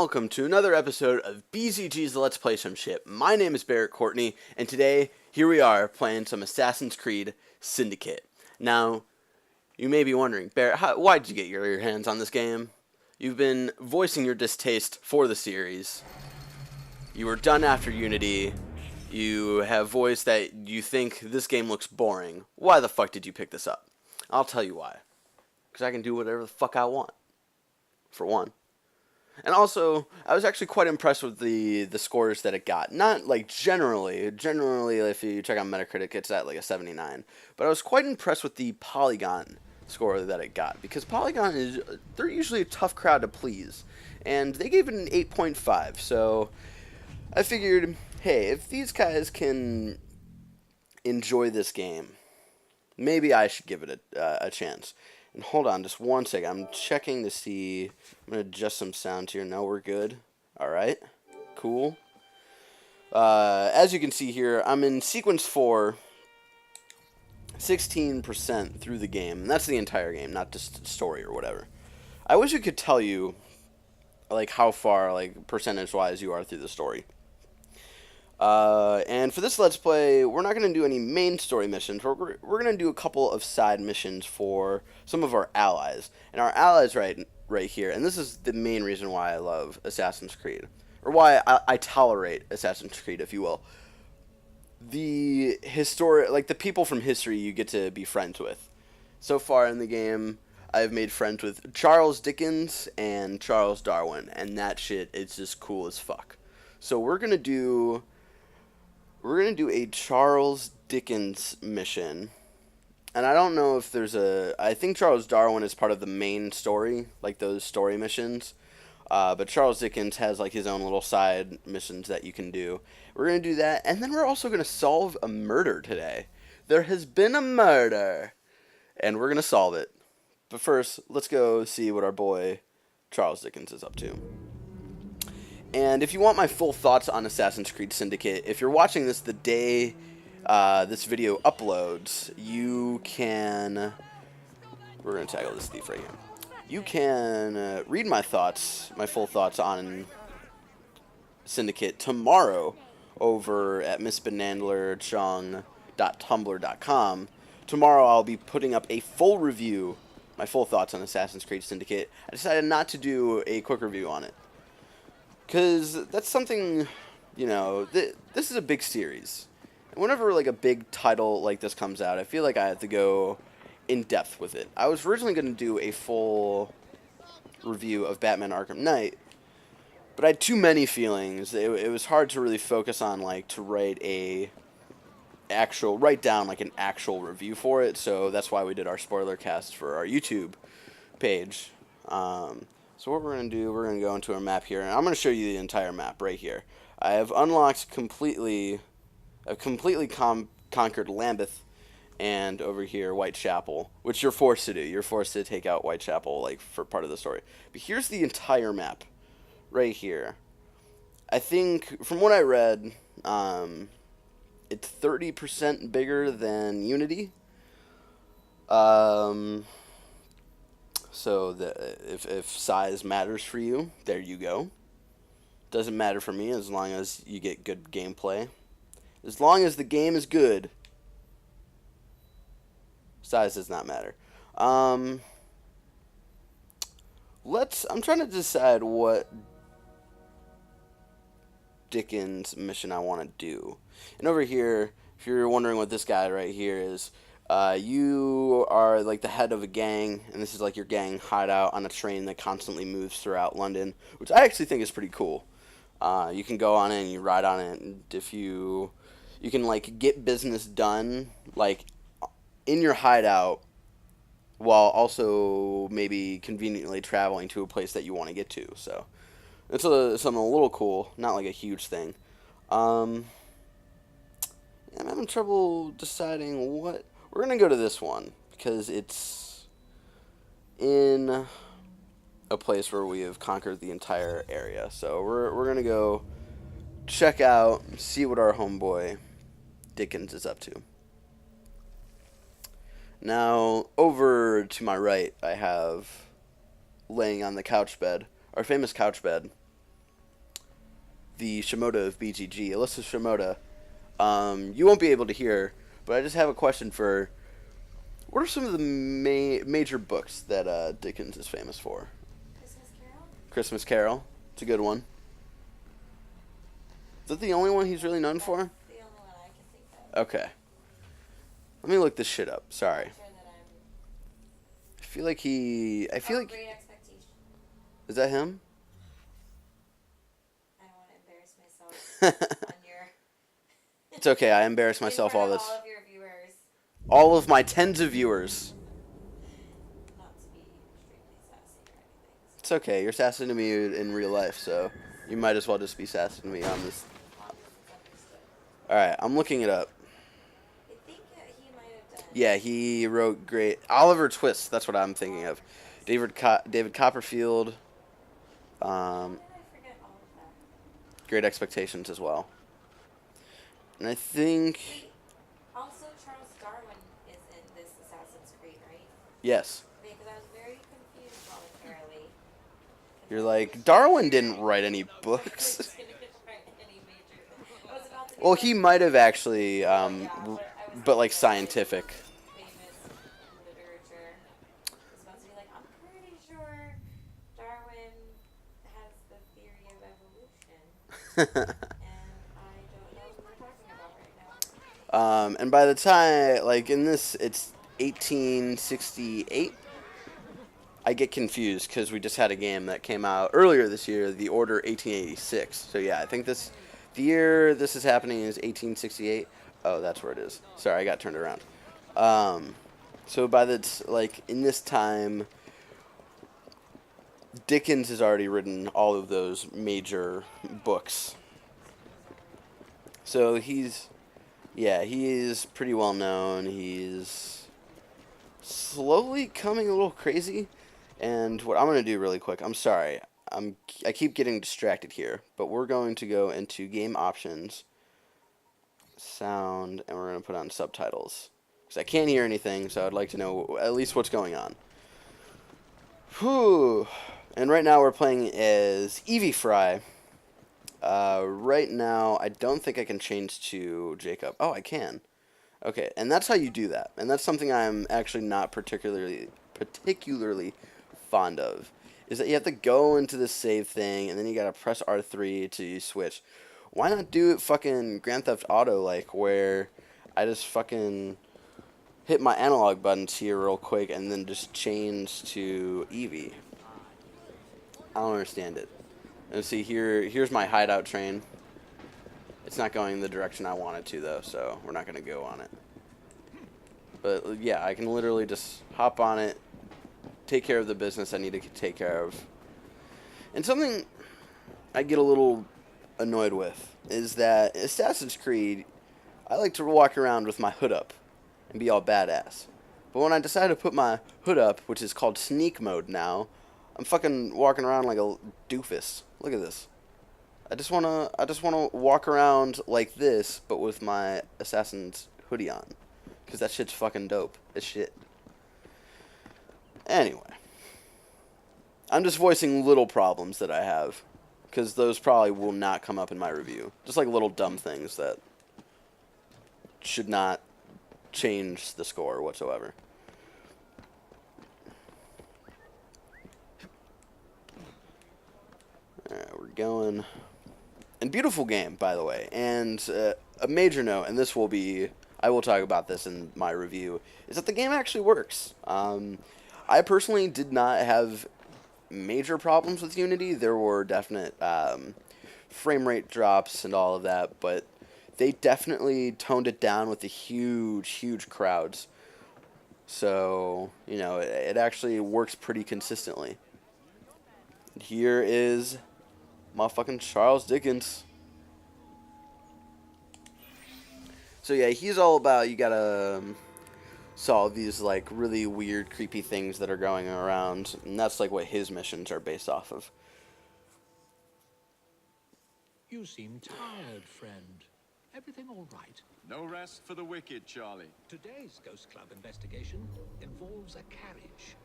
welcome to another episode of BZG's Let's Play Some Shit. My name is Barrett Courtney, and today, here we are, playing some Assassin's Creed Syndicate. Now, you may be wondering, Barrett, why did you get your hands on this game? You've been voicing your distaste for the series. You were done after Unity. You have voiced that you think this game looks boring. Why the fuck did you pick this up? I'll tell you why. Because I can do whatever the fuck I want. For one. And also, I was actually quite impressed with the scores that it got. Not, like, generally. Generally, if you check out Metacritic, it's at, like, a 79. But I was quite impressed with the Polygon score that it got. Because Polygon they're usually a tough crowd to please. And they gave it an 8.5. So, I figured, hey, if these guys can enjoy this game, maybe I should give it a chance. And hold on just one second. I'm checking to see. I'm going to adjust some sound here. No, we're good. Alright. Cool. As you can see here, I'm in sequence 4, 16% through the game. And that's the entire game, not just story or whatever. I wish I could tell you, like, how far, like, percentage-wise you are through the story. And for this Let's Play, we're not going to do any main story missions. We're going to do a couple of side missions for some of our allies. And our allies right here, and this is the main reason why I love Assassin's Creed. Or why I tolerate Assassin's Creed, if you will. The the people from history you get to be friends with. So far in the game, I've made friends with Charles Dickens and Charles Darwin. And that shit is just cool as fuck. So we're going to do a Charles Dickens mission. And I don't know if there's I think Charles Darwin is part of the main story, like those story missions. But Charles Dickens has like his own little side missions that you can do. We're going to do that. And then we're also going to solve a murder today. There has been a murder. And we're going to solve it. But first, let's go see what our boy Charles Dickens is up to. And if you want my full thoughts on Assassin's Creed Syndicate, if you're watching this the day this video uploads, you can... We're going to tackle this thief right here. You can read my thoughts, my full thoughts on Syndicate tomorrow over at missbenandlerchong.tumblr.com. Tomorrow I'll be putting up a full review, my full thoughts on Assassin's Creed Syndicate. I decided not to do a quick review on it. Because that's something, you know, this is a big series. And whenever, like, a big title like this comes out, I feel like I have to go in depth with it. I was originally going to do a full review of Batman Arkham Knight, but I had too many feelings. It was hard to really focus on, like, to write down, like, an actual review for it, so that's why we did our spoiler cast for our YouTube page. So what we're going to do, we're going to go into our map here, and I'm going to show you the entire map right here. I have unlocked completely conquered Lambeth, and over here, Whitechapel, which you're forced to do. You're forced to take out Whitechapel, like, for part of the story. But here's the entire map, right here. I think, from what I read, it's 30% bigger than Unity. So if size matters for you, there you go. Doesn't matter for me as long as you get good gameplay. As long as the game is good, size does not matter. I'm trying to decide what Dickens mission I want to do. And over here, if you're wondering what this guy right here is, you are like the head of a gang, and this is like your gang hideout on a train that constantly moves throughout London, which I actually think is pretty cool. You can go on it and you ride on it, and if you can like get business done like in your hideout while also maybe conveniently traveling to a place that you want to get to. So it's something a little cool, not like a huge thing. I'm having trouble deciding what. We're going to go to this one, because it's in a place where we have conquered the entire area. So we're going to go check out, see what our homeboy Dickens is up to. Now, over to my right, I have, laying on the couch bed, our famous couch bed, the Shimoda of BGG, Alyssa Shimoda. You won't be able to hear, but I just have a question for. What are some of the major books that Dickens is famous for? Christmas Carol? Christmas Carol. It's a good one. Is that the only one he's really known for? That's the only one I can think of. Okay. Let me look this shit up. Sorry. I'm sure that I feel like he. I feel like. Great Expectation. Is that him? I don't want to embarrass myself on your. It's okay. I embarrass in myself front all of this. all of your viewers. All of my tens of viewers. Not to be extremely sassy or anything. It's okay. You're sassing to me in real life, so you might as well just be sassing to me on this. As long as it's understood. All right, I'm looking it up. I think he might have done. Yeah, he wrote great Oliver Twist. That's what I'm thinking of. David Copperfield. How did I forget all of that? Great Expectations as well. And I think Wait, also Charles Darwin is in this Assassin's Creed, right? yes. Because I was very confused momentarily. You're like Darwin didn't write any books. Well, he might have actually, but like scientific. Famous literature. I was about to be like, I'm pretty sure Darwin has the theory of evolution, and I don't know what we're talking about right now. And by the time, like in this, it's 1868. I get confused because we just had a game that came out earlier this year, The Order 1886. So yeah, I think the year this is happening is 1868. Oh, that's where it is. Sorry, I got turned around. So by in this time, Dickens has already written all of those major books. So he is pretty well known. He's slowly coming a little crazy. And what I'm going to do really quick, I'm sorry, I keep getting distracted here, but we're going to go into game options, sound, and we're going to put on subtitles. Because I can't hear anything, so I'd like to know at least what's going on. Whew. And right now we're playing as Evie Fry. Right now, I don't think I can change to Jacob. Oh, I can. Okay, and that's how you do that. And that's something I'm actually not particularly fond of, is that you have to go into the save thing, and then you gotta press R3 to switch. Why not do it fucking Grand Theft Auto like, where I just fucking hit my analog buttons here real quick, and then just change to Evie? I don't understand it. And see, here's my hideout train. It's not going the direction I want it to, though, so we're not gonna go on it. But yeah, I can literally just hop on it, take care of the business I need to take care of. And something I get a little annoyed with is that in Assassin's Creed, I like to walk around with my hood up and be all badass. But when I decide to put my hood up, which is called sneak mode now, I'm fucking walking around like a doofus. Look at this. I just wanna walk around like this, but with my assassin's hoodie on, because that shit's fucking dope as shit. Anyway, I'm just voicing little problems that I have, because those probably will not come up in my review. Just like little dumb things that should not change the score whatsoever. Alright, we're going. And beautiful game, by the way. And a major note, and this will be, I will talk about this in my review, is that the game actually works. I personally did not have major problems with Unity. There were definite frame rate drops and all of that, but they definitely toned it down with the huge crowds. So, you know, it actually works pretty consistently. Here is motherfucking Charles Dickens. So yeah, he's all about, you gotta solve these like really weird, creepy things that are going around, and that's like what his missions are based off of. You seem tired, friend. Everything all right? No rest for the wicked, Charlie. Today's Ghost Club investigation involves a carriage.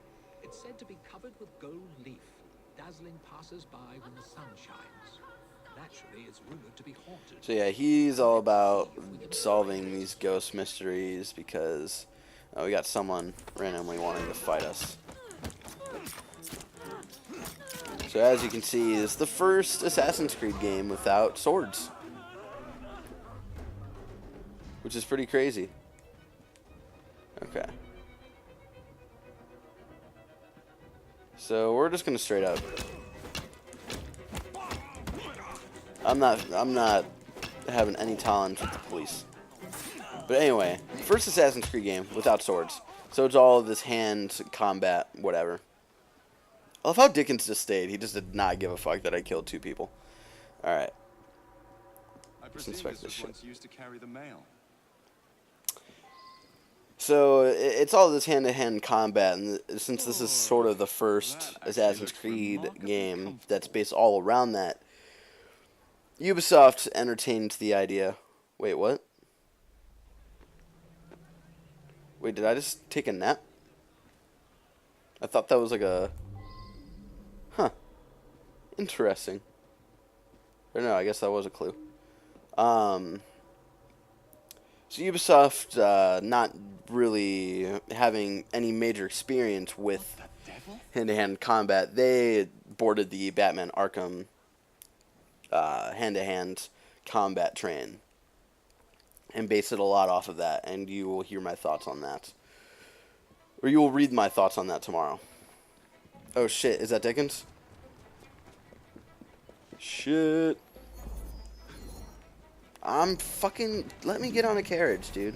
It's said to be covered with gold leaf, dazzling passers-by when the sun shines. That actually is rumored to be haunted. So yeah, he's all about solving these ghost mysteries because we got someone randomly wanting to fight us. So as you can see, it's the first Assassin's Creed game without swords, which is pretty crazy. Okay. So we're just gonna straight up. I'm not having any tolerance with the police. But anyway, first Assassin's Creed game without swords. So it's all this hand combat, whatever. I love how Dickens just stayed. He just did not give a fuck that I killed 2 people. Alright. I Let's presume inspect this this was shit. once used to carry the mail. So it's all this hand-to-hand combat, and since this is sort of the first Assassin's Creed game that's based all around that, Ubisoft entertained the idea. Wait, what? Wait, did I just take a nap? I thought that was like a... Huh. Interesting. Or no, I guess that was a clue. So Ubisoft, not really having any major experience with hand-to-hand combat, they boarded the Batman Arkham hand-to-hand combat train and based it a lot off of that, and you will hear my thoughts on that. Or you will read my thoughts on that tomorrow. Oh shit, is that Dickens? Shit. I'm fucking... Let me get on a carriage, dude.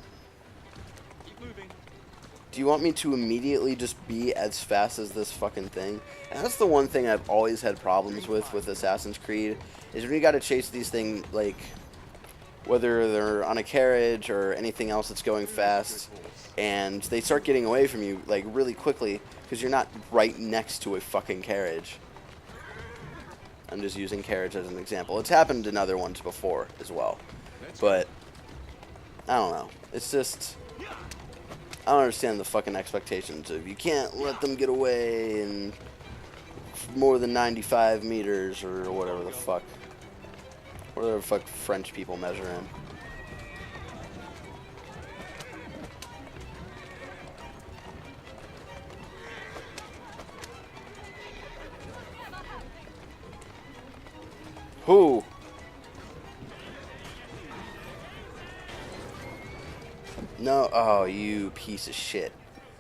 Keep moving. Do you want me to immediately just be as fast as this fucking thing? And that's the one thing I've always had problems with Assassin's Creed, is when you gotta chase these things, like, whether they're on a carriage or anything else that's going fast, and they start getting away from you, like, really quickly, because you're not right next to a fucking carriage. I'm just using carriage as an example. It's happened in other ones before as well. But, I don't know. It's just... I don't understand the fucking expectations of you can't let them get away in more than 95 meters or whatever the fuck. Whatever the fuck French people measure in. Who? No, oh, you piece of shit.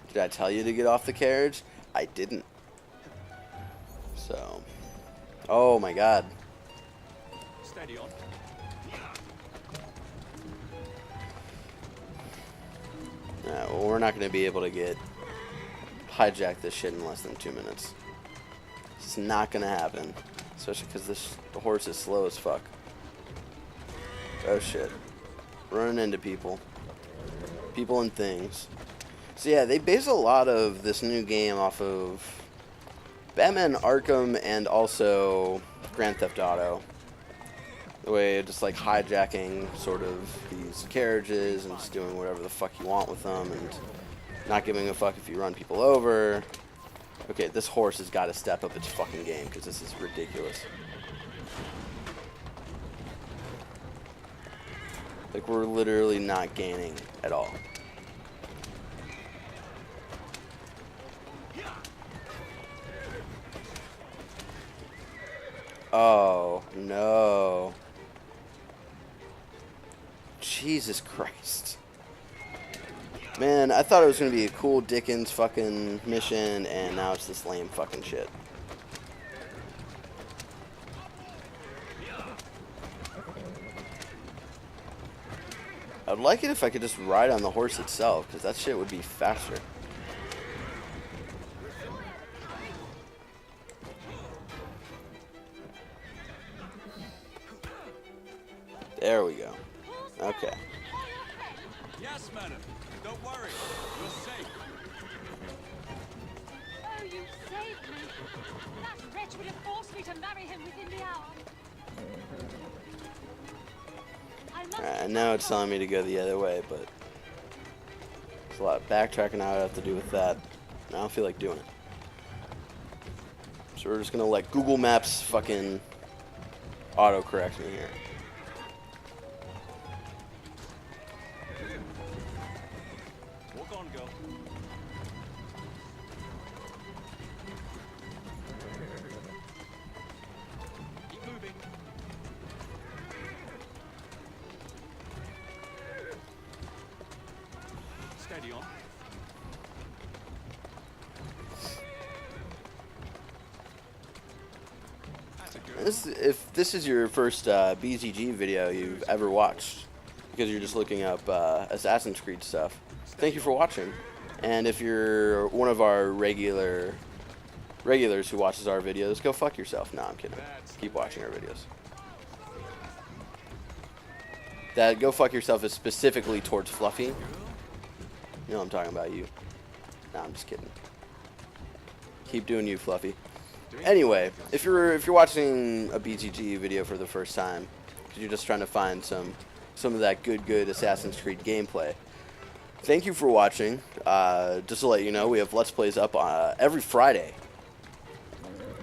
Did I tell you to get off the carriage? I didn't. So. Oh my god. Steady on. Well, we're not going to be able to hijack this shit in less than 2 minutes. It's not going to happen. Especially because the horse is slow as fuck. Oh shit. Running into people. People and things. So yeah, they base a lot of this new game off of Batman Arkham and also Grand Theft Auto. The way of just like hijacking sort of these carriages and just doing whatever the fuck you want with them and not giving a fuck if you run people over. Okay, this horse has got to step up its fucking game because this is ridiculous. Like, we're literally not gaining at all. Oh, no. Jesus Christ. Man, I thought it was going to be a cool Dickens fucking mission, and now it's this lame fucking shit. I'd like it if I could just ride on the horse itself, because that shit would be faster. There we go. Okay. Yes, madam. Don't worry. You're safe. Oh, you saved me. That wretch would have forced me to marry him within the hour. Alright, I know it's telling me to go the other way, but there's a lot of backtracking I would have to do with that. And I don't feel like doing it. So we're just gonna let Google Maps fucking auto-correct me here. Walk on, girl. Keep moving. Steady on. That's a good. If this is your first BZG video you've ever watched, because you're just looking up Assassin's Creed stuff, thank you for watching. And if you're one of our regulars who watches our videos, go fuck yourself. No, I'm kidding. Keep watching our videos. That go fuck yourself is specifically towards Fluffy. You know I'm talking about you. No, I'm just kidding. Keep doing you, Fluffy. Anyway, if you're watching a BGG video for the first time, because you're just trying to find some of that good Assassin's Creed gameplay, thank you for watching. Just to let you know, we have Let's Plays up every Friday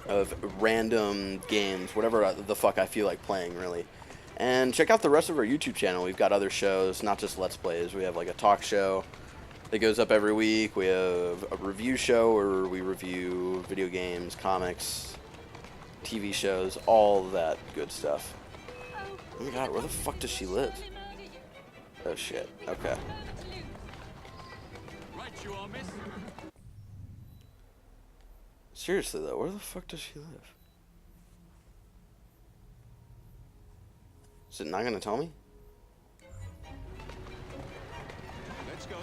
of random games, whatever the fuck I feel like playing, really. And check out the rest of our YouTube channel. We've got other shows, not just Let's Plays. We have like a talk show that goes up every week. We have a review show where we review video games, comics, TV shows, all that good stuff. Oh my god, where the fuck does she live? Oh shit, okay. Right you are, miss. Seriously though, where the fuck does she live? Is it not gonna tell me? Let's go.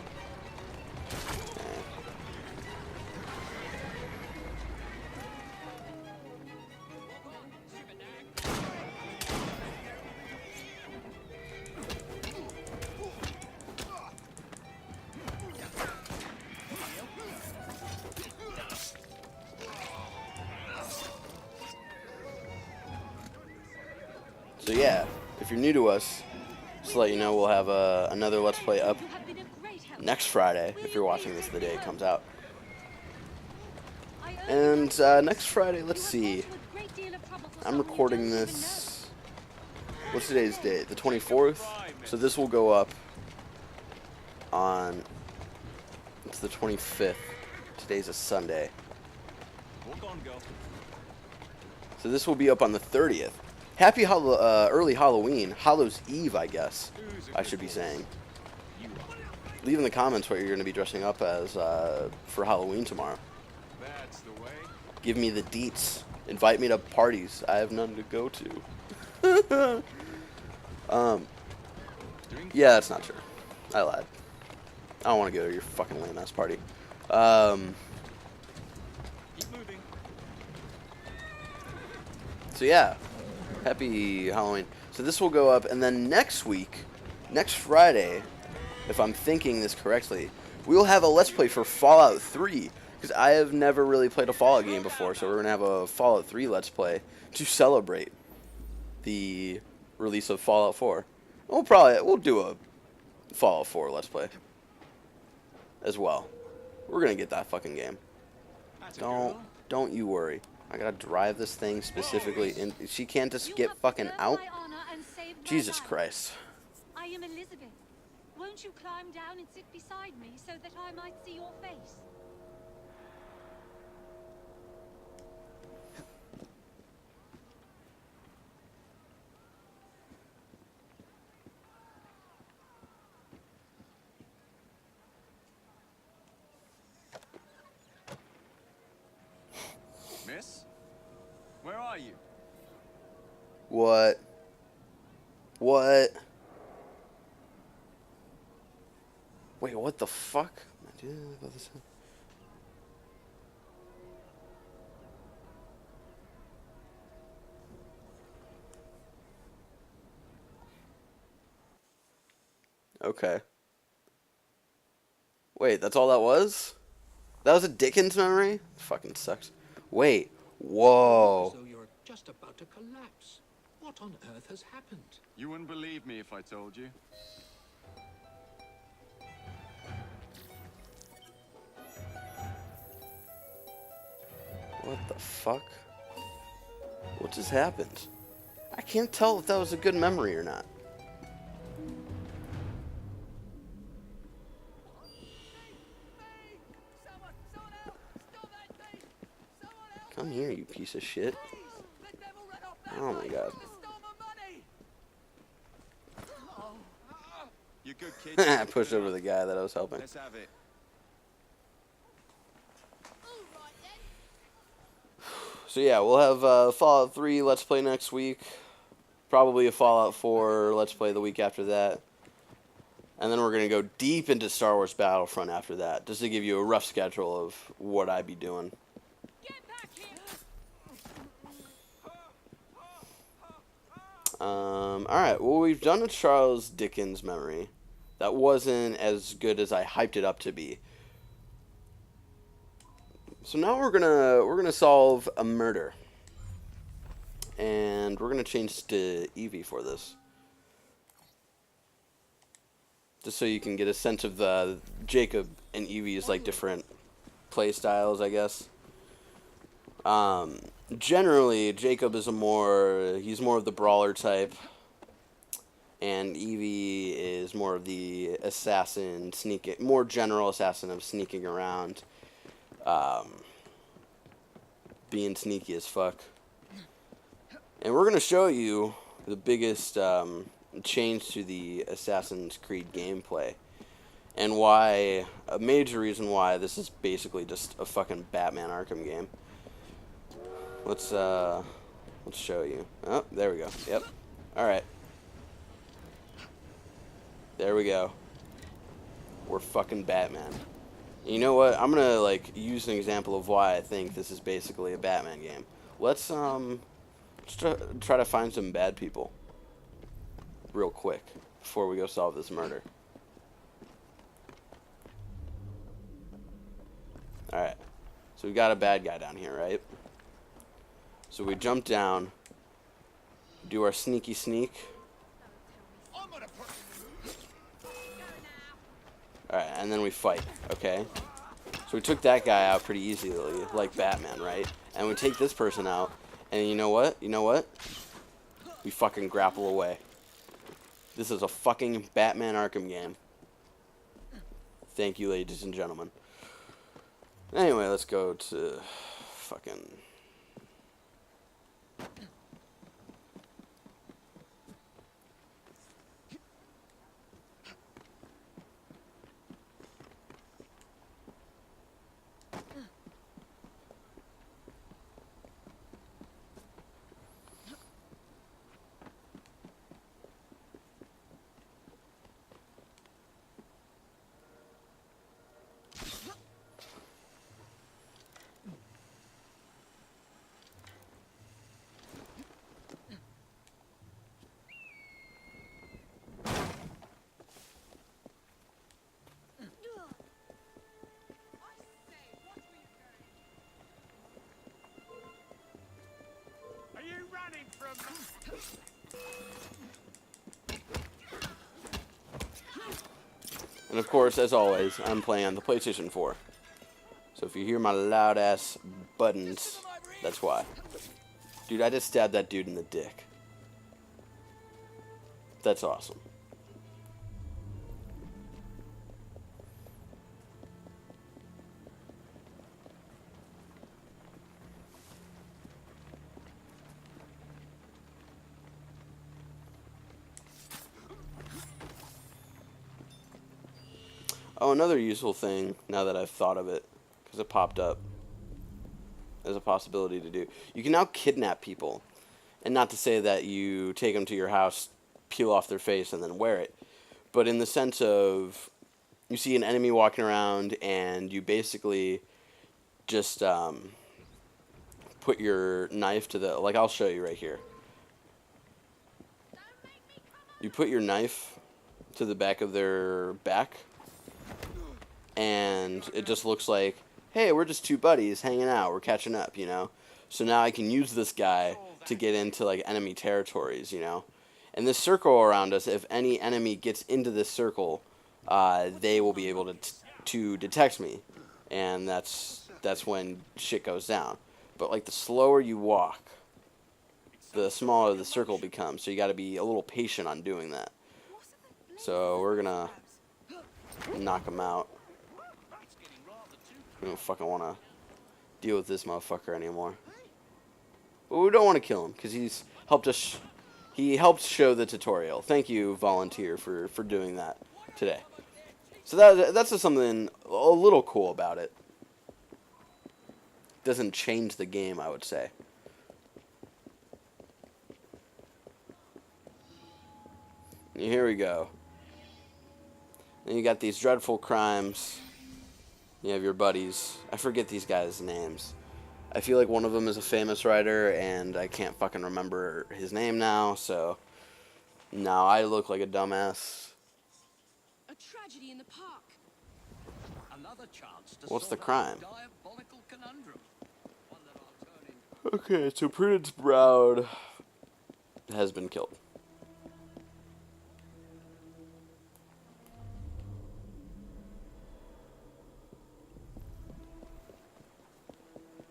So yeah, if you're new to us, just to let you know, we'll have another Let's Play up You have been a great help. next Friday, if you're watching this the day it comes out. I owe you And my next Friday, let's You see, have gone to a great deal of trouble for I'm someone you recording don't even this, what's today's date? The 24th? So this will go up on, it's the 25th. Today's a Sunday. Walk on, girl. So this will be up on the 30th. Happy early Halloween. Hallows Eve, I guess, I should be saying. Leave in the comments what you're going to be dressing up as for Halloween tomorrow. That's the way. Give me the deets. Invite me to parties. I have none to go to. Yeah, that's not true. I lied. I don't want to go to your fucking lame ass party. Keep moving. So yeah, happy Halloween. So this will go up, and then next week, next Friday, if I'm thinking this correctly, we will have a Let's Play for Fallout 3. Because I have never really played a Fallout game before, so we're going to have a Fallout 3 Let's Play to celebrate the release of Fallout 4. We'll do a Fallout 4 Let's Play as well. We're going to get that fucking game. That's a girl. Don't you worry. I got to drive this thing specifically, and she can't just You get have fucking preserved out. my honor and saved my Jesus life. Christ. I am Elizabeth. Won't you climb down and sit beside me so that I might see your face? Miss? Where are you? What? What? Wait, what the fuck? Okay. Wait, that's all that was? That was a Dickens memory? Fucking sucks. Wait. Whoa. As though you're just about to collapse. What on earth has happened? You wouldn't believe me if I told you. What the fuck? What just happened? I can't tell if that was a good memory or not. Come here, you piece of shit. Oh my god. You good kid? I pushed over the guy that I was helping. Let's have it. So yeah, we'll have Fallout 3 Let's Play next week. Probably a Fallout 4 Let's Play the week after that. And then we're going to go deep into Star Wars Battlefront after that, just to give you a rough schedule of what I'd be doing. Alright, well, we've done a Charles Dickens memory. That wasn't as good as I hyped it up to be. So now we're gonna solve a murder. And we're gonna change to Evie for this. Just so you can get a sense of the Jacob and Evie's like different play styles, I guess. Generally, Jacob is he's more of the brawler type, and Evie is more of the assassin, more general assassin of sneaking around, being sneaky as fuck. And we're gonna show you the biggest change to the Assassin's Creed gameplay, and why a major reason why this is basically just a fucking Batman Arkham game. Let's show you. Oh, there we go. Yep. All right. There we go. We're fucking Batman. You know what? I'm gonna like use an example of why I think this is basically a Batman game. Let's try to find some bad people real quick before we go solve this murder. All right. So we got a bad guy down here, right? So we jump down, do our sneaky sneak. Alright, and then we fight, okay? So we took that guy out pretty easily, like Batman, right? And we take this person out, and you know what? You know what? We fucking grapple away. This is a fucking Batman Arkham game. Thank you, ladies and gentlemen. Anyway, let's go to fucking... And of course, as always, I'm playing on the PlayStation 4. So if you hear my loud ass buttons, that's why. Dude, I just stabbed that dude in the dick. That's awesome. Oh, another useful thing, now that I've thought of it, because it popped up as a possibility to do. You can now kidnap people. And not to say that you take them to your house, peel off their face, and then wear it. But in the sense of, you see an enemy walking around, and you basically just put your knife to the... Like, I'll show you right here. You put your knife to the back of their back, and it just looks like, hey, we're just two buddies hanging out, we're catching up, you know? So now I can use this guy to get into, like, enemy territories, you know? And this circle around us, if any enemy gets into this circle, they will be able to detect me. And that's when shit goes down. But, like, the slower you walk, the smaller the circle becomes. So you got to be a little patient on doing that. So we're gonna knock him out. We don't fucking want to deal with this motherfucker anymore. But we don't want to kill him because he's helped us. He helped show the tutorial. Thank you, volunteer, for doing that today. So that's just something a little cool about it. Doesn't change the game, I would say. And here we go. Then you got these dreadful crimes. You have your buddies. I forget these guys' names. I feel like one of them is a famous writer, and I can't fucking remember his name now, so now I look like a dumbass. A tragedy in the park. Another chance to What's the sort out crime? a diabolical conundrum. One that I'll turn into. Okay, so Prudence Brown has been killed.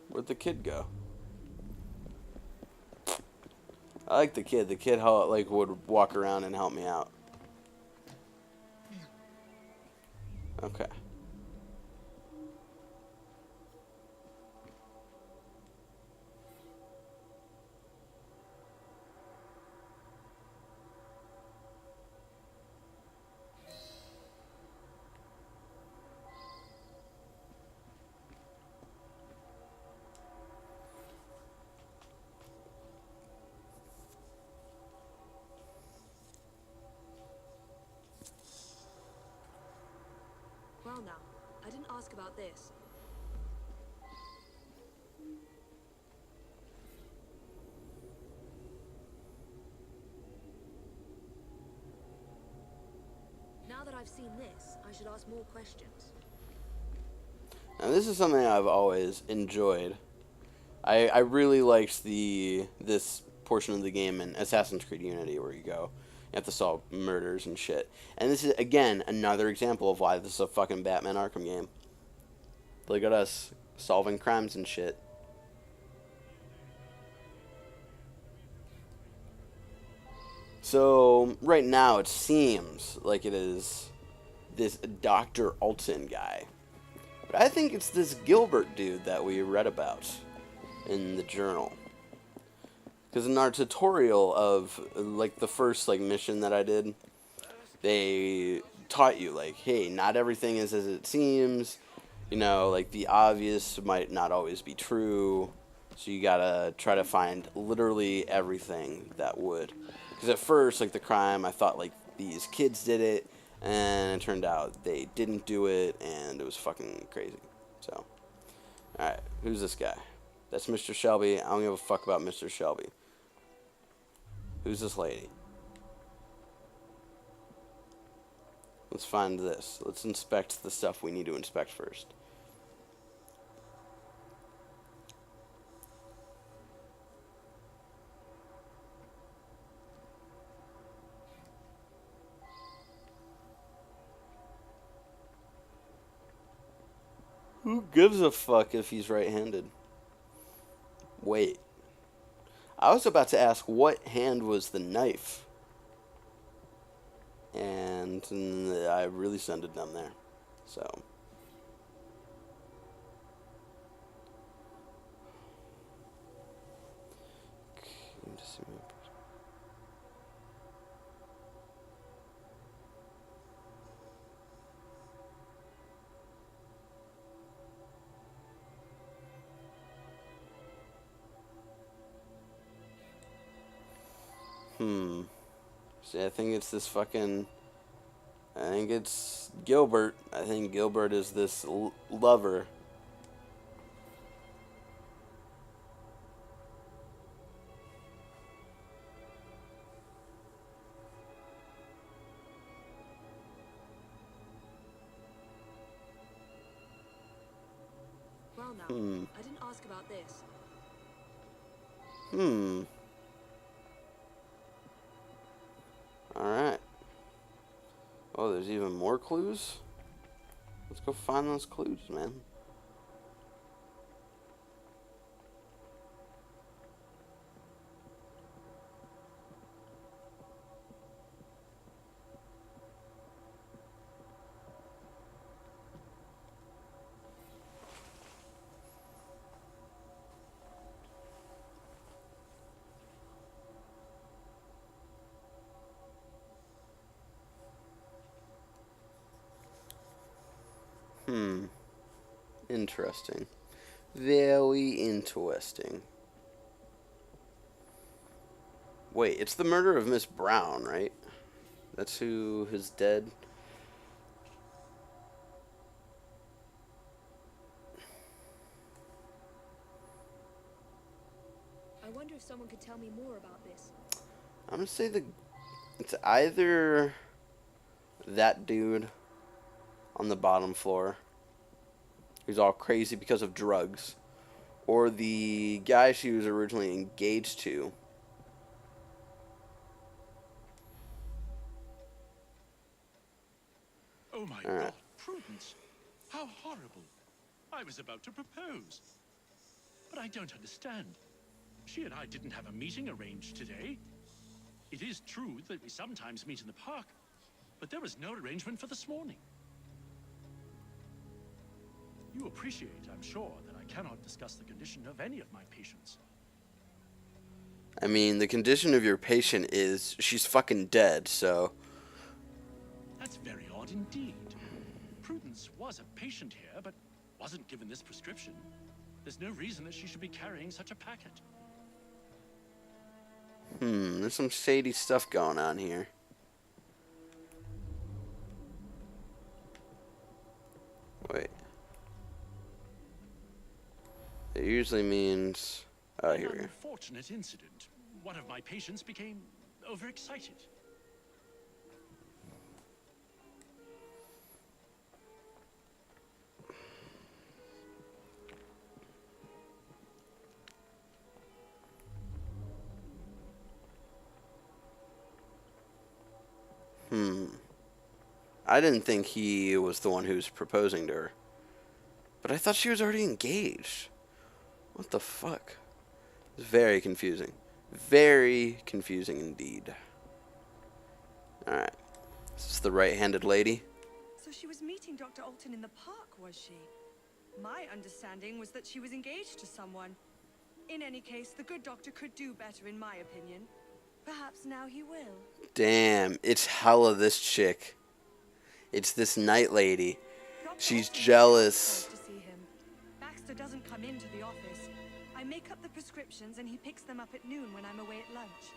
Where'd the kid go? I like the kid. The kid like would walk around and help me out. Okay. Well now, I didn't ask about this. Now that I've seen this, I should ask more questions. Now this is something I've always enjoyed. I really liked this portion of the game in Assassin's Creed Unity where you go. You have to solve murders and shit. And this is, again, another example of why this is a fucking Batman Arkham game. Look at us, solving crimes and shit. So, right now it seems like it is this Dr. Alton guy. But I think it's this Gilbert dude that we read about in the journal. Because in our tutorial of, like, the first, like, mission that I did, they taught you, like, hey, not everything is as it seems. You know, like, the obvious might not always be true. So you gotta try to find literally everything that would. Because at first, like, the crime, I thought, like, these kids did it. And it turned out they didn't do it, and it was fucking crazy. So, alright, who's this guy? That's Mr. Shelby. I don't give a fuck about Mr. Shelby. Who's this lady? Let's find this. Let's inspect the stuff we need to inspect first. Who gives a fuck if he's right-handed? Wait. I was about to ask what hand was the knife. And I really sent it down there. So. See, I think it's this fucking... I think it's Gilbert. I think Gilbert is this lover. Well now, I didn't ask about this. Alright. Oh, there's even more clues? Let's go find those clues, man. Interesting. Very interesting. Wait, it's the murder of Miss Brown, right? That's who is dead. I wonder if someone could tell me more about this. I'm gonna say it's either that dude on the bottom floor who's all crazy because of drugs, or the guy she was originally engaged to. Oh my All right. God, Prudence! How horrible! I was about to propose. But I don't understand. She and I didn't have a meeting arranged today. It is true that we sometimes meet in the park, but there was no arrangement for this morning. You appreciate, I'm sure, that I cannot discuss the condition of any of my patients. I mean, the condition of your patient is she's fucking dead, so. That's very odd indeed. Prudence was a patient here, but wasn't given this prescription. There's no reason that she should be carrying such a packet. There's some shady stuff going on here. Wait. It usually means... Oh, here we An go. unfortunate incident. One of my patients became overexcited. I didn't think he was the one who was proposing to her. But I thought she was already engaged. What the fuck? It's very confusing. Very confusing indeed. Alright. This is the right-handed lady. So she was meeting Dr. Alton in the park, was she? My understanding was that she was engaged to someone. In any case, the good doctor could do better, in my opinion. Perhaps now he will. Damn, it's hella this chick. It's this night lady. Dr. She's Alton jealous. calls to see him. Baxter doesn't come into the office. I make up the prescriptions and he picks them up at noon when I'm away at lunch.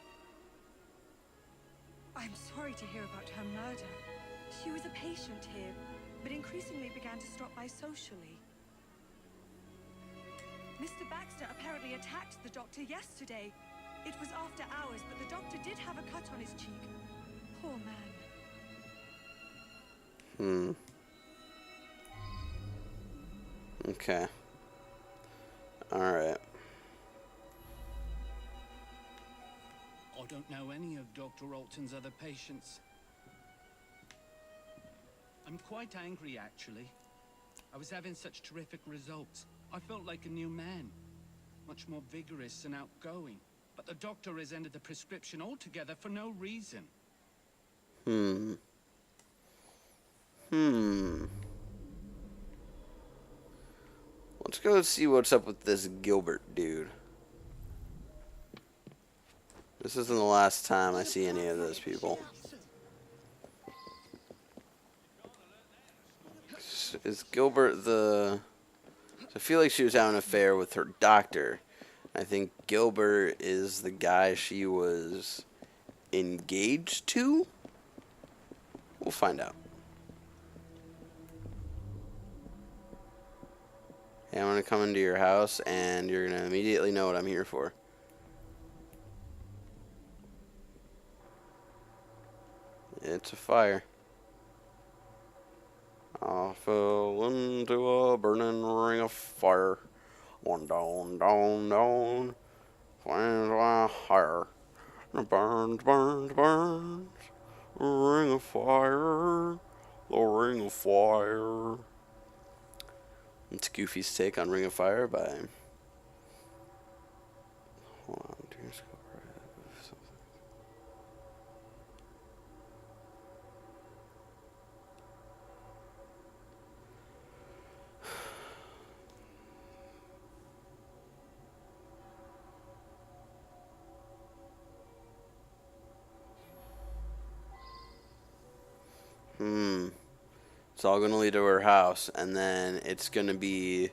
I'm sorry to hear about her murder. She was a patient here, but increasingly began to stop by socially. Mr. Baxter apparently attacked the doctor yesterday. It was after hours, but the doctor did have a cut on his cheek. Poor man. Okay. Alright. I don't know any of Dr. Alton's other patients. I'm quite angry, actually. I was having such terrific results. I felt like a new man. Much more vigorous and outgoing. But the doctor has ended the prescription altogether for no reason. Let's go see what's up with this Gilbert dude. This isn't the last time I see any of those people. Is Gilbert the... I feel like she was having an affair with her doctor. I think Gilbert is the guy she was engaged to? We'll find out. Hey, I'm going to come into your house, and you're going to immediately know what I'm here for. It's a fire. I fell into a burning ring of fire. One down, down, down. Flames my fire. Burns, burns, burns. Ring of fire. The ring of fire. It's Goofy's take on Ring of Fire by... Hold on, here's something. It's all gonna lead to her house, and then it's gonna be.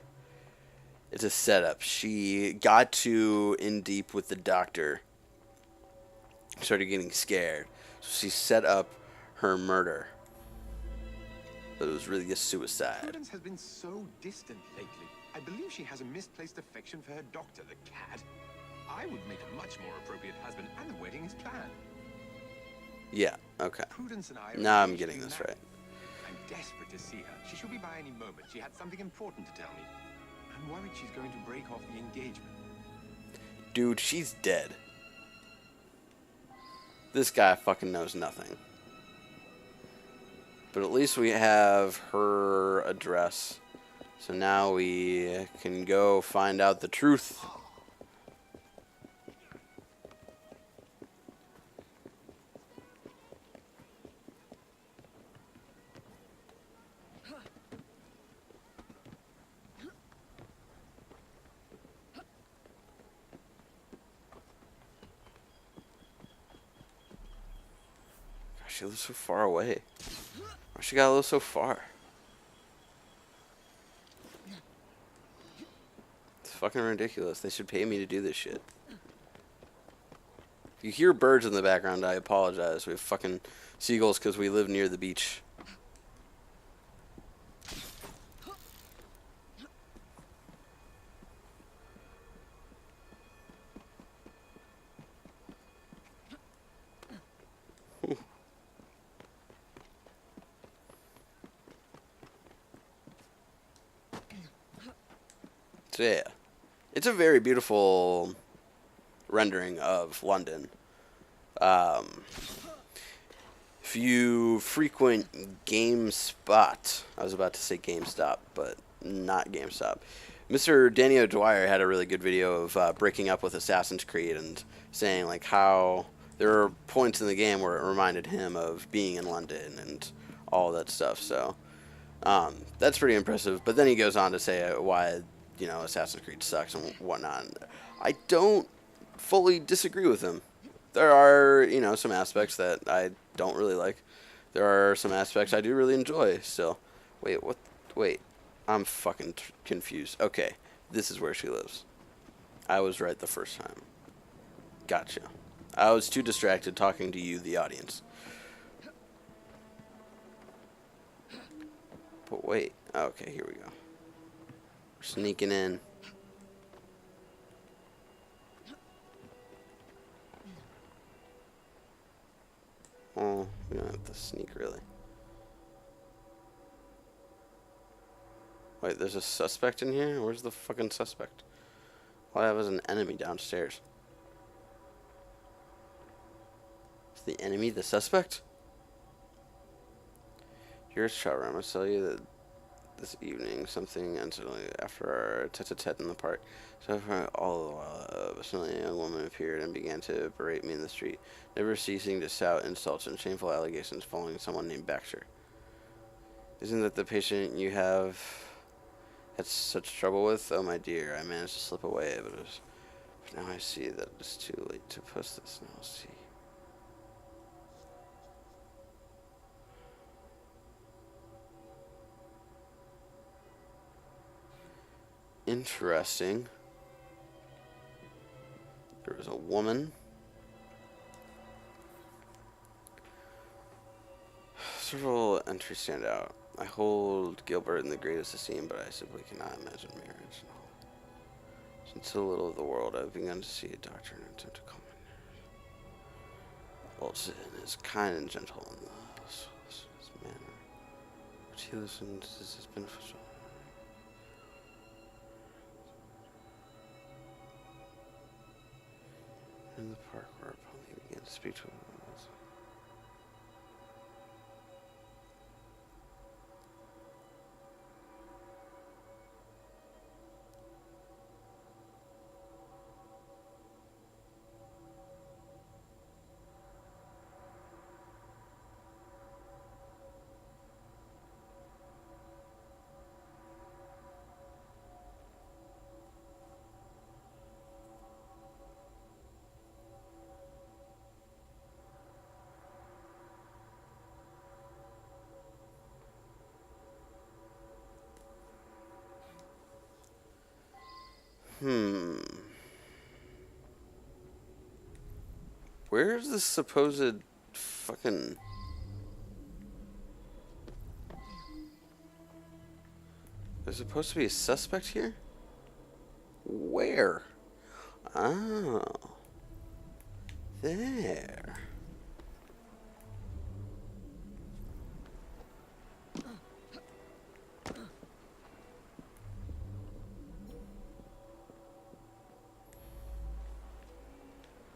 It's a setup. She got too in deep with the doctor. Started getting scared, so she set up her murder. But it was really a suicide. Prudence has been so distant lately. I believe she has a misplaced affection for her doctor, the cat. I would make a much more appropriate husband, and the wedding is planned. Yeah, okay. Prudence and I are Now I'm engaged getting in this marriage. right. I'm desperate to see her. She should be by any moment. She had something important to tell me. I'm worried she's going to break off the engagement. Dude, she's dead. This guy fucking knows nothing. But at least we have her address. So now we can go find out the truth. She lives so far away. Why she gotta live so far? It's fucking ridiculous. They should pay me to do this shit. If you hear birds in the background, I apologize. We have fucking seagulls because we live near the beach. So yeah, it's a very beautiful rendering of London. If you frequent GameSpot, I was about to say GameStop, but not GameStop. Mr. Danny O'Dwyer had a really good video of breaking up with Assassin's Creed and saying like how there were points in the game where it reminded him of being in London and all that stuff. So that's pretty impressive. But then he goes on to say why, you know, Assassin's Creed sucks and whatnot. I don't fully disagree with him. There are, you know, some aspects that I don't really like. There are some aspects I do really enjoy still. Wait, what? Wait, I'm fucking confused. Okay, this is where she lives. I was right the first time. Gotcha. I was too distracted talking to you, the audience. But wait. Okay, here we go. We're sneaking in. Oh, we don't have to sneak, really. Wait, there's a suspect in here? Where's the fucking suspect? All I have is an enemy downstairs. Is the enemy the suspect? Here's Trevor. I must tell you that this evening, something instantly after our tete-a-tete in the park. So for all the while, suddenly a young woman appeared and began to berate me in the street, never ceasing to shout insults and shameful allegations following someone named Baxter. Isn't that the patient you have had such trouble with? Oh, my dear, I managed to slip away, but now I see that it's too late to post this. Now I'll see. Interesting. There was a woman. Several entries stand out. I hold Gilbert in the greatest esteem, but I simply cannot imagine marriage. No. Since so little of the world, I've begun to see a doctor and attempt to calm my nerves. Olson is kind and gentle in his manner, which he listens is beneficial. In the park where he began to speak to him. Where's this supposed fucking... There's supposed to be a suspect here? Where? Oh. There.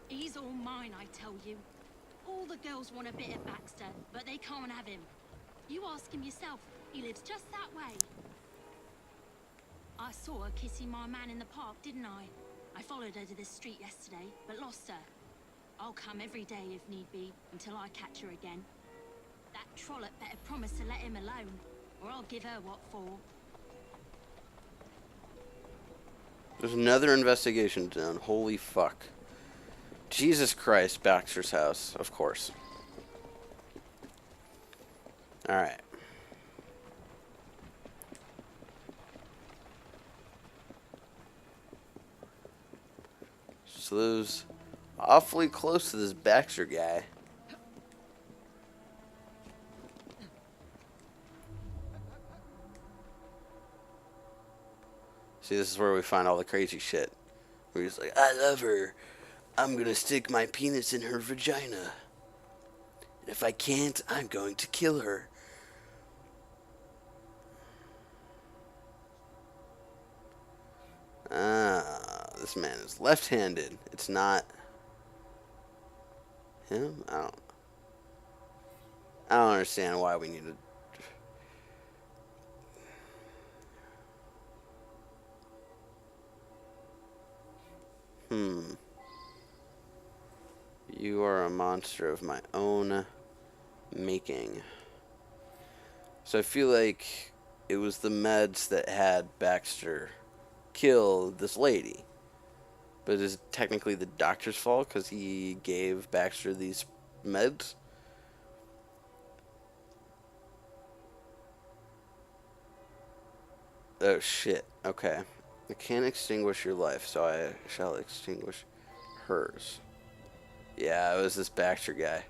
He's all mine, I tell you. All the girls want a bit of Baxter, but they can't have him. You ask him yourself, he lives just that way. I saw her kissing my man in the park, didn't I? I followed her to the street yesterday, but lost her. I'll come every day if need be, until I catch her again. That trollop better promise to let him alone, or I'll give her what for. There's another investigation done. Holy fuck. Jesus Christ, Baxter's house, of course. Alright. So those awfully close to this Baxter guy. See, this is where we find all the crazy shit. Where he's like, I love her. I'm gonna stick my penis in her vagina. And if I can't, I'm going to kill her. This man is left-handed. It's not him? I don't understand why we need to... You are a monster of my own making. So I feel like it was the meds that had Baxter kill this lady. But is it technically the doctor's fault because he gave Baxter these meds? Oh shit. Okay. I can't extinguish your life, so I shall extinguish hers. Yeah, it was this Baxter guy.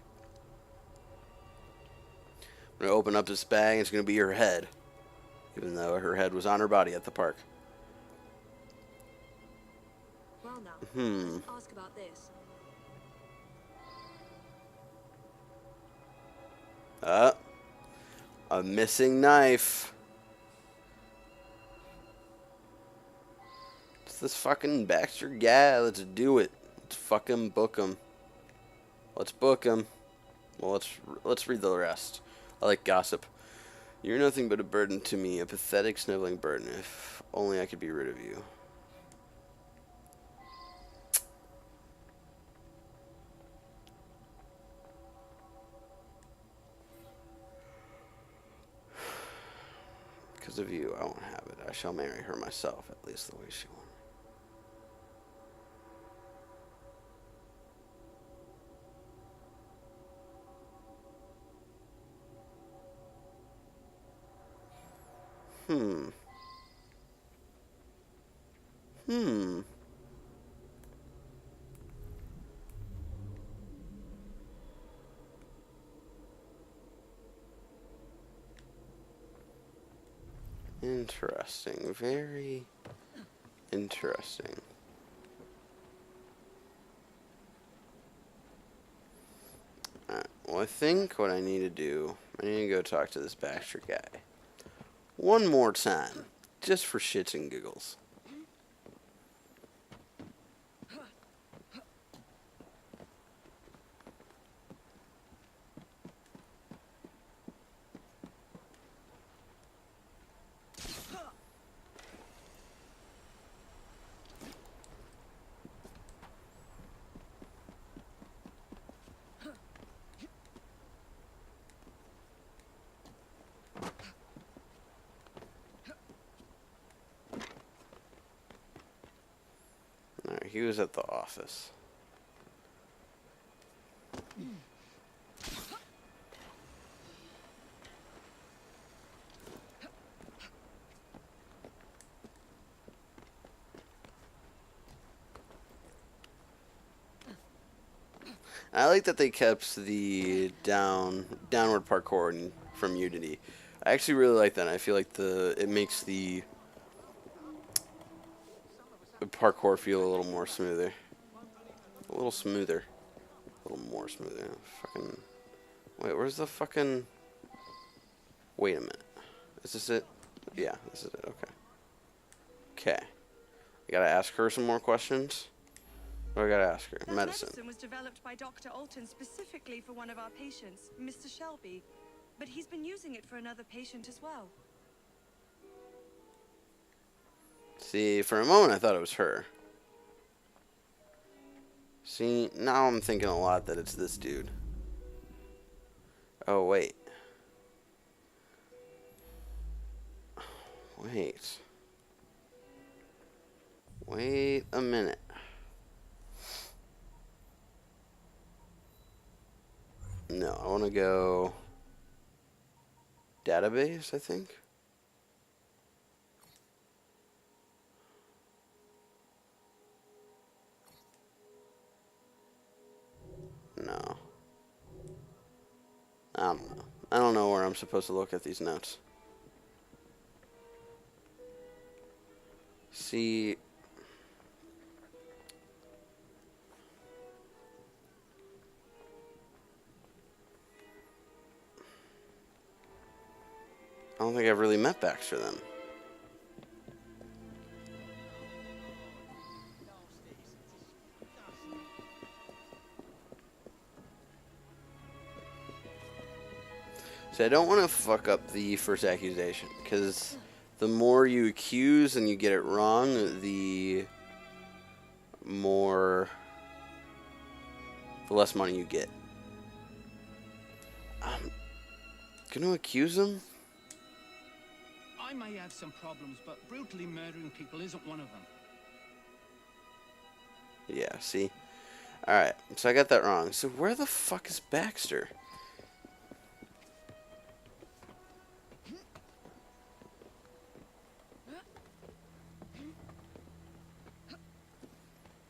I'm gonna open up this bag and it's gonna be her head. Even though her head was on her body at the park. Well now, let's ask about this. A missing knife. It's this fucking Baxter guy. Let's do it. Let's fucking book him. Let's book him. Well, let's read the rest. I like gossip. You're nothing but a burden to me, a pathetic, sniveling burden. If only I could be rid of you. Because of you, I won't have it. I shall marry her myself, at least the way she wants. Interesting. Very interesting. Alright, well, I think what I need to do, I need to go talk to this Baxter guy. One more time. Just for shits and giggles. Alright, he was at the office. And I like that they kept the downward parkour from Unity. I actually really like that. I feel like it makes the parkour feel a little more smoother. A little smoother. A little more smoother. Fucking. Wait, where's the fucking. Wait a minute. Is this it? Yeah, this is it. Okay. Okay. I gotta ask her some more questions. What do I gotta ask her? That Medicine. medicine was developed by Dr. Alton specifically for one of our patients, Mr. Shelby. But he's been using it for another patient as well. See, for a moment I thought it was her. See, now I'm thinking a lot that it's this dude. Oh, wait. Wait. Wait a minute. No, I want to go database, I think. No. I don't know. I don't know where I'm supposed to look at these notes. See. I don't think I've really met Baxter then. So I don't want to fuck up the first accusation, because the more you accuse and you get it wrong, the less money you get. I'm gonna accuse him. I may have some problems, but brutally murdering people isn't one of them. Yeah, see? Alright, so I got that wrong. So where the fuck is Baxter?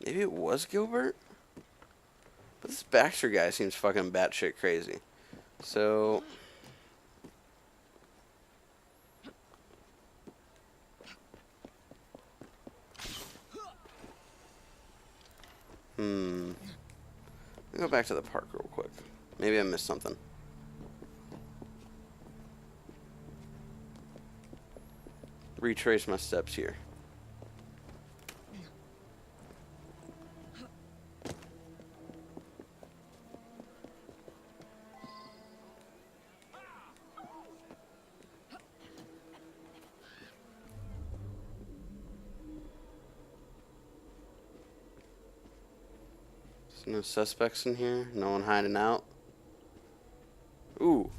Maybe it was Gilbert? But this Baxter guy seems fucking batshit crazy. So... Let me go back to the park real quick. Maybe I missed something. Retrace my steps here. There's no suspects in here. No one hiding out. Ooh.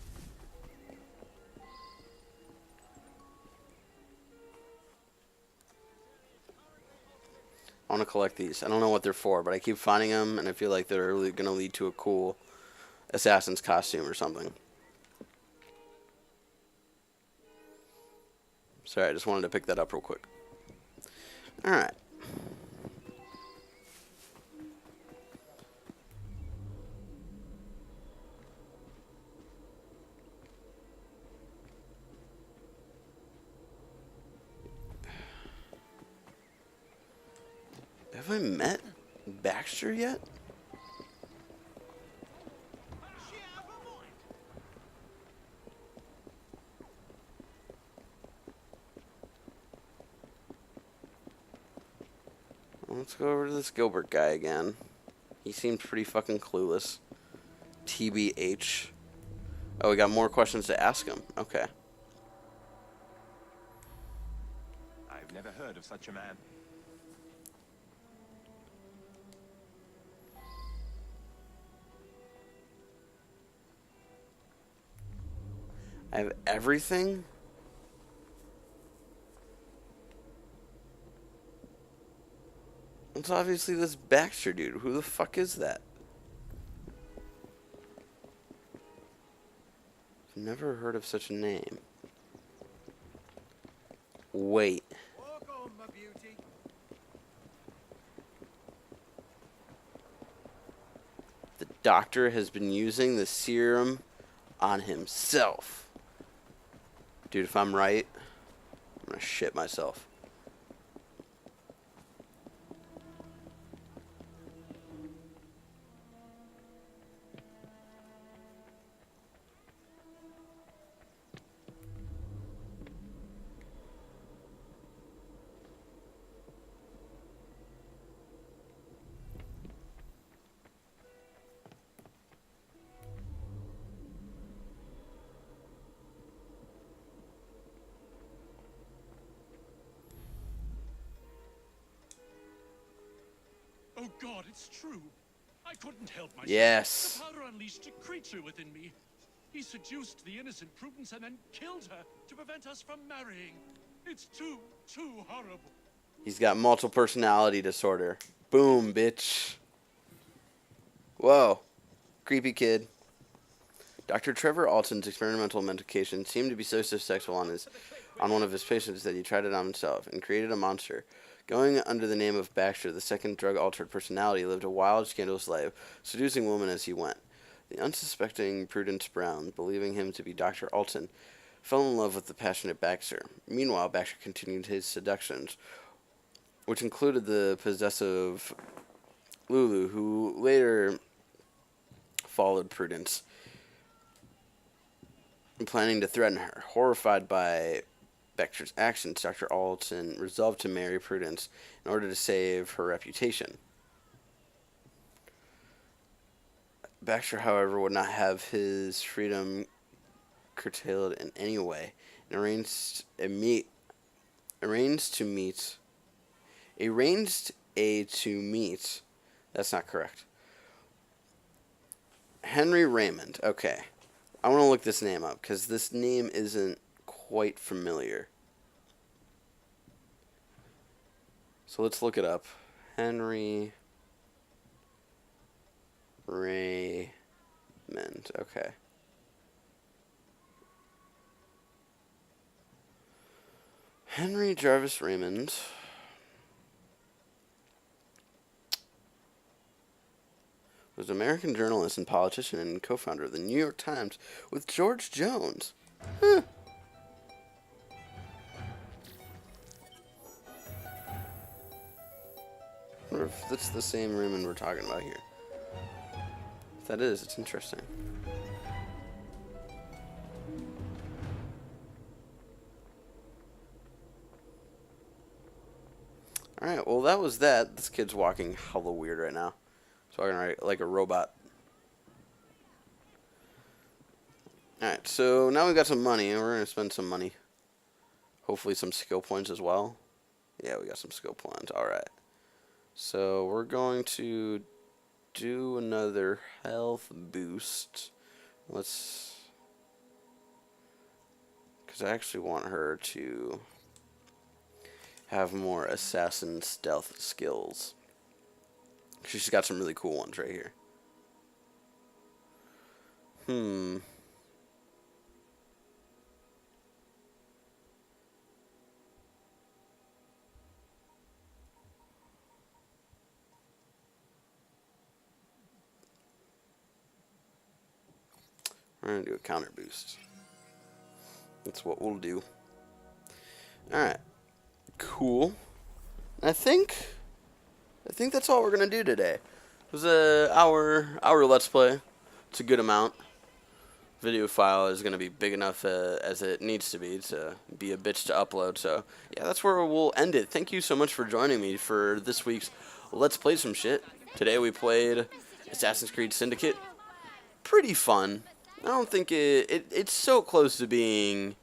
I want to collect these. I don't know what they're for, but I keep finding them, and I feel like they're really going to lead to a cool assassin's costume or something. Sorry, I just wanted to pick that up real quick. Alright. Have I met Baxter yet? Let's go over to this Gilbert guy again. He seems pretty fucking clueless. TBH. Oh, we got more questions to ask him. Okay. I've never heard of such a man. I have everything? It's obviously this Baxter dude. Who the fuck is that? I've never heard of such a name. Wait. Walk on, my beauty. The doctor has been using the serum on himself. Dude, if I'm right, I'm gonna shit myself. Oh God, it's true. I couldn't help myself. Yes. The powder unleashed a creature within me. He seduced the innocent Prudence and then killed her to prevent us from marrying. It's too horrible. He's got multiple personality disorder. Boom, bitch. Whoa. Creepy kid. Dr. Trevor Alton's experimental medication seemed to be so successful on one of his patients that he tried it on himself and created a monster. Going under the name of Baxter, the second drug-altered personality lived a wild, scandalous life, seducing women as he went. The unsuspecting Prudence Brown, believing him to be Dr. Alton, fell in love with the passionate Baxter. Meanwhile, Baxter continued his seductions, which included the possessive Lulu, who later followed Prudence, planning to threaten her. Horrified by Baxter's actions, Dr. Alton resolved to marry Prudence in order to save her reputation. Baxter, however, would not have his freedom curtailed in any way, and arranged a to meet. That's not correct. Henry Raymond. Okay. I want to look this name up because this name isn't quite familiar. So let's look it up. Henry Raymond. Okay. Henry Jarvis Raymond was an American journalist and politician and co-founder of the New York Times with George Jones. Huh. I wonder if that's the same Raymond we're talking about here. If that is, it's interesting. Alright, well that was that. This kid's walking hella weird right now. He's walking like a robot. Alright, so now we've got some money, and we're going to spend some money. Hopefully some skill points as well. Yeah, we got some skill points. Alright. So we're going to do another health boost. Let's... because I actually want her to have more assassin stealth skills. She's got some really cool ones right here. We're going to do a counter boost. That's what we'll do. Alright. Cool. I think that's all we're going to do today. It was an hour Let's Play. It's a good amount. Video file is going to be big enough as it needs to be a bitch to upload. So, yeah, that's where we'll end it. Thank you so much for joining me for this week's Let's Play Some Shit. Today we played Assassin's Creed Syndicate. Pretty fun. I don't think it's so close to being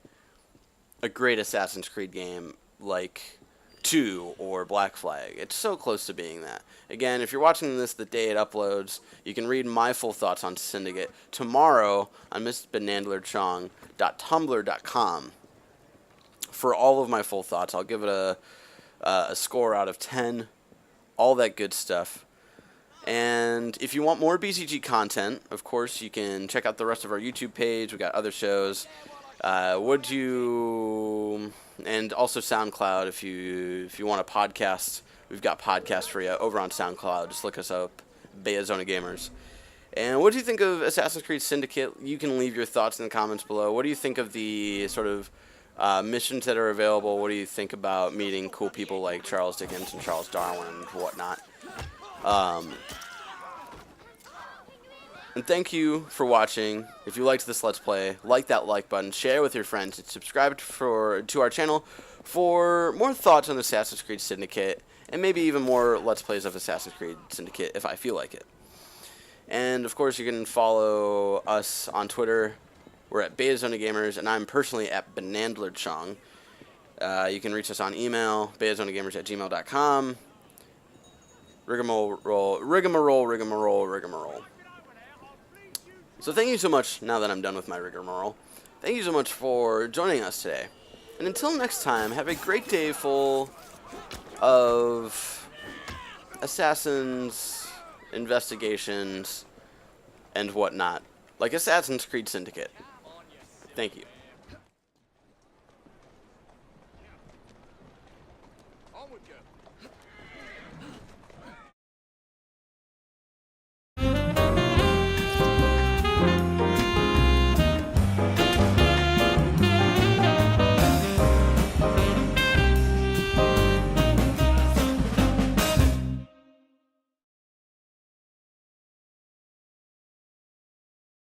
a great Assassin's Creed game like 2 or Black Flag. It's so close to being that. Again, if you're watching this the day it uploads, you can read my full thoughts on Syndicate tomorrow on mrbenandlerchong.tumblr.com for all of my full thoughts. I'll give it a score out of 10, all that good stuff. And if you want more BCG content, of course, you can check out the rest of our YouTube page. We got other shows. And also SoundCloud. If you want a podcast, we've got podcasts for you over on SoundCloud. Just look us up, baiazonagamers. And what do you think of Assassin's Creed Syndicate? You can leave your thoughts in the comments below. What do you think of the sort of missions that are available? What do you think about meeting cool people like Charles Dickens and Charles Darwin and whatnot? And thank you for watching. If you liked this Let's Play, like that like button, share with your friends, and subscribe to our channel for more thoughts on Assassin's Creed Syndicate, and maybe even more Let's Plays of Assassin's Creed Syndicate if I feel like it. And, of course, you can follow us on Twitter. We're at baiazonagamers, and I'm personally at Benandlerchong. You can reach us on email, baiazonagamers@gmail.com. Rigmarole. So thank you so much, now that I'm done with my rigmarole, thank you so much for joining us today. And until next time, have a great day full of assassins, investigations, and whatnot, like Assassin's Creed Syndicate. Thank you. On with you.